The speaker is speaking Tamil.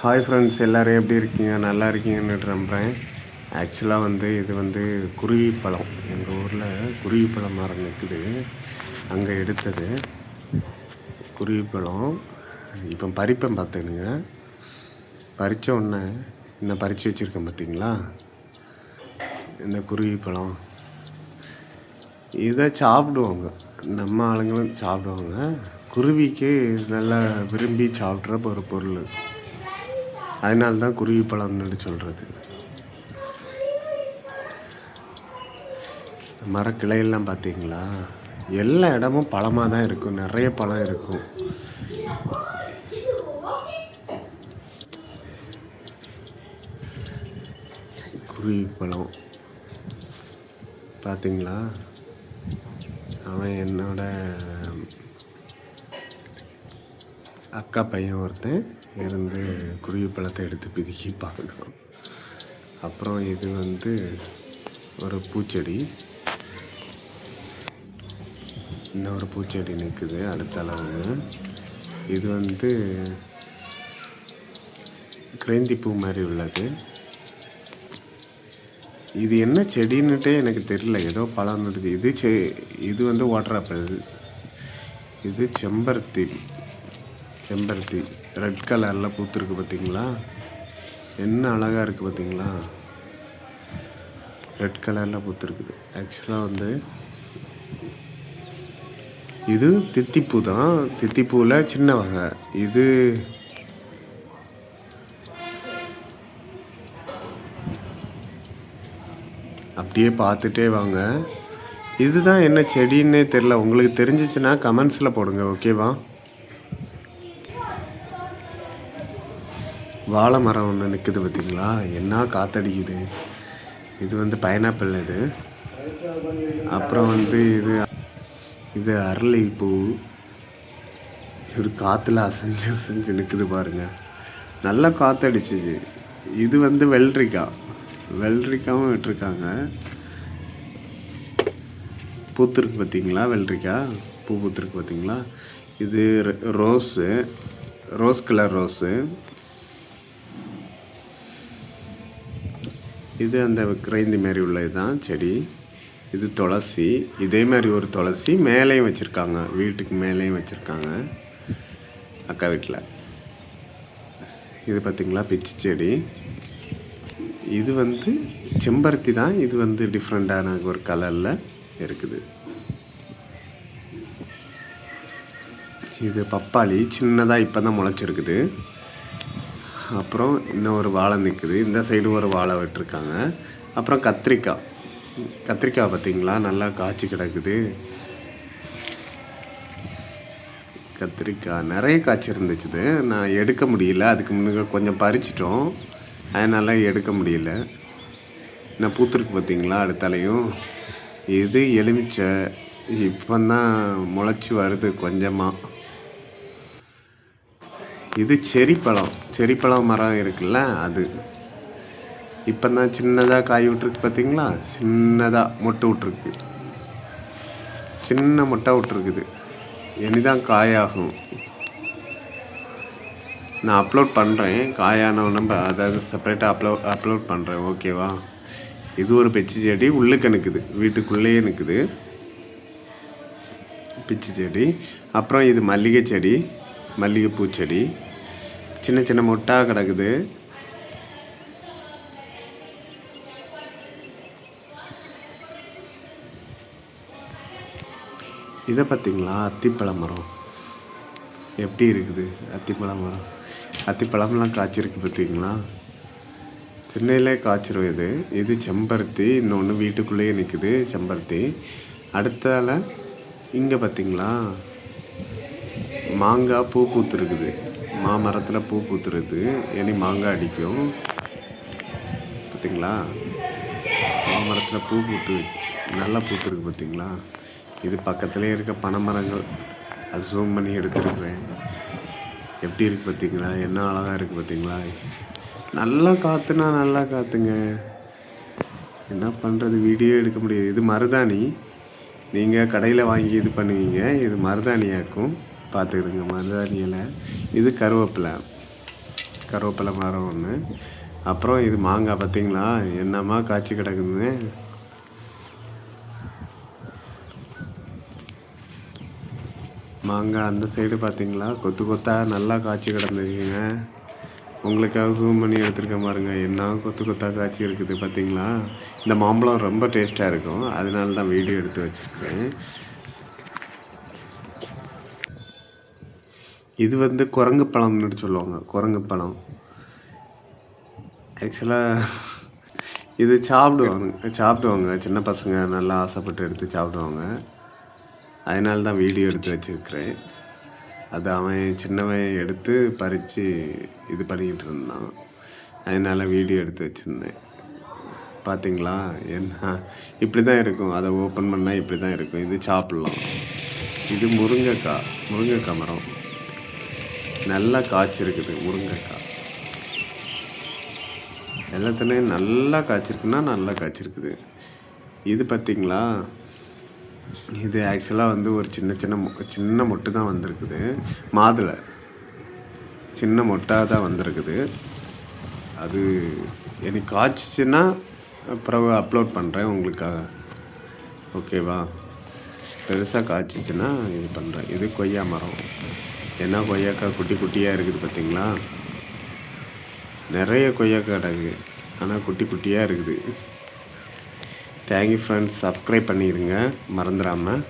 ஹாய் ஃப்ரெண்ட்ஸ், எல்லோரும் எப்படி இருக்கீங்க? நல்லா இருக்கீங்கன்னு நம்புகிறேன். ஆக்சுவலாக இது குருவி பழம். எங்கள் ஊரில் குருவி பழம் மரம் நிற்குது. அங்கே எடுத்தது குருவி பழம். இப்போ பறிப்பேன் பார்த்துக்கணுங்க. பறித்த உடனே இன்னும் பறித்து வச்சுருக்கேன் பார்த்தீங்களா, இந்த குருவி பழம். இதை சாப்பிடுவாங்க, நம்ம ஆளுங்களும் சாப்பிடுவாங்க. குருவிக்கு நல்லா விரும்பி சாப்பிட்ற ஒரு பொருள். அதனால தான் குருவி பழம்னு சொல்கிறது. மரக்கிளையெல்லாம் பார்த்தீங்களா, எல்லா இடமும் பழமாக தான் இருக்கும், நிறைய பழம் இருக்கும். குருவி பழம் பார்த்தீங்களா, அவன் என்னோட அக்கா பையன் ஒருத்தன் இருந்து குருவி பழத்தை எடுத்து பிதுக்கி பார்க்கணும். அப்புறம் இது ஒரு பூச்செடி, இன்னொரு பூச்செடி நிற்குது அடுத்த அளவு. இது கிரேந்தி பூ மாதிரி உள்ளது. இது என்ன செடின்னுட்டே எனக்கு தெரியல, ஏதோ பழம் இருக்குது. இது வாட்டர் ஆப்பிள். இது செம்பருத்தி ரெட் கலரில் பூத்துருக்கு பார்த்தீங்களா, என்ன அழகாக இருக்குது பார்த்தீங்களா, ரெட் கலரில் பூத்துருக்குது. ஆக்சுவலாக இது தித்திப்பூ தான். தித்திப்பூவில் சின்ன வகை. இது அப்படியே பார்த்துட்டே வாங்க. இதுதான் என்ன செடின்னே தெரில. உங்களுக்கு தெரிஞ்சிச்சுன்னா கமெண்ட்ஸில் போடுங்க, ஓகேவா? வாழை மரம் ஒன்று நிற்குது பார்த்தீங்களா, என்ன காற்றடிக்குது. இது பைனாப்பிள். இது அப்புறம் இது அரளிப்பூ. இது காற்றுல அசைஞ்சு நிற்குது பாருங்கள், நல்லா காற்றடிச்சிச்சு. இது வெள்ளரிக்காவும் விட்டுருக்காங்க. பூத்துருக்கு பார்த்தீங்களா, வெள்ளரிக்காய் பூ பூத்துருக்கு பார்த்தீங்களா. இது ரோஸ் கலர் ரோஸு. இது அந்த கிரைந்தி மாரி உள்ளது தான் செடி. இது துளசி. இதே மாதிரி ஒரு துளசி மேலேயும் வச்சுருக்காங்க, வீட்டுக்கு மேலேயும் வச்சுருக்காங்க அக்கா வீட்டில். இது பார்த்திங்களா பிச்சி செடி. இது செம்பருத்தி தான். இது டிஃப்ரெண்ட்டான ஒரு கலரில் இருக்குது. இது பப்பாளி, சின்னதாக இப்போ தான் முளைச்சிருக்குது. அப்புறம் இன்னும் ஒரு வாழை நிற்குது. இந்த சைடு ஒரு வாழை விட்டுருக்காங்க. அப்புறம் கத்திரிக்காய் பார்த்திங்களா, நல்லா காய்ச்சி கிடக்குது. கத்திரிக்காய் நிறைய காய்ச்சி இருந்துச்சு. நான் எடுக்க முடியல, அதுக்கு முன்னுக்கு கொஞ்சம் பறிச்சிட்டோம், அதனால் எடுக்க முடியல. நான் பூத்துருக்கு பார்த்தீங்களா அடுத்தாலையும். இது எலுமிச்சை, இப்போ தான் முளைச்சி வருது கொஞ்சமாக. இது செரிப்பழம் மரம் இருக்குல்ல, அது இப்போ தான் சின்னதாக காய் விட்டுருக்கு பார்த்தீங்களா, சின்னதாக மொட்டை விட்ருக்கு, சின்ன மொட்டை விட்ருக்குது. இனிதான் காயாகும். நான் அப்லோட் பண்ணுறேன், காயானவன அதாவது செப்பரேட்டாக அப்லோட் பண்ணுறேன், ஓகேவா? இது ஒரு பிச்சி செடி உள்ளுக்கு நிற்குது, வீட்டுக்குள்ளேயே நிற்குது பிச்சி செடி. அப்புறம் இது மல்லிகை செடி, மல்லிகைப்பூ செடி, சின்ன சின்ன மொட்டாக கிடக்குது. இதை பார்த்திங்களா, அத்திப்பழ மரம் எப்படி இருக்குது. அத்திப்பழ மரம், அத்திப்பழம்லாம் காய்ச்சிருக்கு பார்த்தீங்களா, சென்னையிலே காய்ச்சிரும். இது செம்பருத்தி. இன்னொன்று வீட்டுக்குள்ளேயே நிற்குது செம்பருத்தி. அடுத்தால இங்கே பார்த்திங்களா மாங்காய் பூ பூத்துருக்குது. மாமரத்தில் பூ பூத்துருக்குது, இனி மாங்காய் அடிக்கும் பார்த்திங்களா. மாமரத்தில் பூ நல்லா பூத்துருக்கு பார்த்திங்களா. இது பக்கத்துலேயே இருக்க பனைமரங்கள், அது ஜூம் பண்ணி எடுத்துருக்குறேன். எப்படி இருக்குது பார்த்தீங்களா, என்ன அழகாக இருக்குது பார்த்தீங்களா. நல்லா காற்றுங்க, என்ன பண்ணுறது, வீடியோ எடுக்க முடியாது. இது மருதாணி, நீங்கள் கடையில் வாங்கி இது பண்ணுவீங்க, இது மருதாணியாக்கும், பார்த்துக்கிடுங்க மருதாணி இலை. இது கருவேப்பிலை. கருவேப்பிலை மரம் ஒன்று. அப்புறம் இது மாங்காய் பார்த்தீங்களா, என்னம்மா காய்ச்சி கிடக்குது. மாங்காய் அந்த சைடு பார்த்தீங்களா, கொத்து கொத்தாக நல்லா காய்ச்சி கிடந்துக்குங்க. உங்களுக்காக ஜூம் பண்ணி எடுத்துருக்க பாருங்க, என்ன கொத்து கொத்தாக காய்ச்சி இருக்குது பார்த்தீங்களா. இந்த மாம்பழம் ரொம்ப டேஸ்ட்டாக இருக்கும், அதனால தான் வீடியோ எடுத்து வச்சுருக்கேன். இது வந்து குரங்கு பழம்னு சொல்லுவாங்க, குரங்கு பழம். ஆக்சுவலாக இது சாப்பிடுவாங்க சின்ன பசங்க, நல்லா ஆசைப்பட்டு எடுத்து சாப்பிடுவாங்க. அதனால தான் வீடியோ எடுத்து வச்சுருக்கிறேன். அது அவன் சின்னவன் எடுத்து பறித்து இது பண்ணிக்கிட்டு இருந்தான், அதனால் வீடியோ எடுத்து வச்சுருந்தேன். பார்த்தீங்களா, என்ன இப்படி தான் இருக்கும், அதை ஓப்பன் பண்ணால் இப்படி தான் இருக்கும். இது சாப்பிட்லாம். இது முருங்கைக்காய் மரம், நல்லா காய்ச்சிருக்குது. முருங்கைக்காய் எல்லாத்துலேயும் நல்லா காய்ச்சிருக்குன்னா நல்லா காய்ச்சிருக்குது. இது பார்த்திங்களா, இது ஆக்சுவலாக வந்து ஒரு சின்ன மொட்டு தான் வந்திருக்குது. மாதுளை சின்ன மொட்டாக தான் வந்திருக்குது. அது எனக்கு காய்ச்சிச்சின்னா அப்புறம் அப்லோட் பண்ணுறேன் உங்களுக்காக, ஓகேவா. பெருசாக காய்ச்சிச்சின்னா இது பண்ணுறேன். இது கொய்யா மரம், ஏன்னா கொய்யாக்காய் குட்டி குட்டியாக இருக்குது பார்த்தீங்களா. நிறைய கொய்யாக்காய் கிடக்கு, ஆனால் குட்டி குட்டியாக இருக்குது. தேங்க்யூ ஃப்ரெண்ட்ஸ், சப்ஸ்கிரைப் பண்ணிடுங்க மறந்துடாமல்.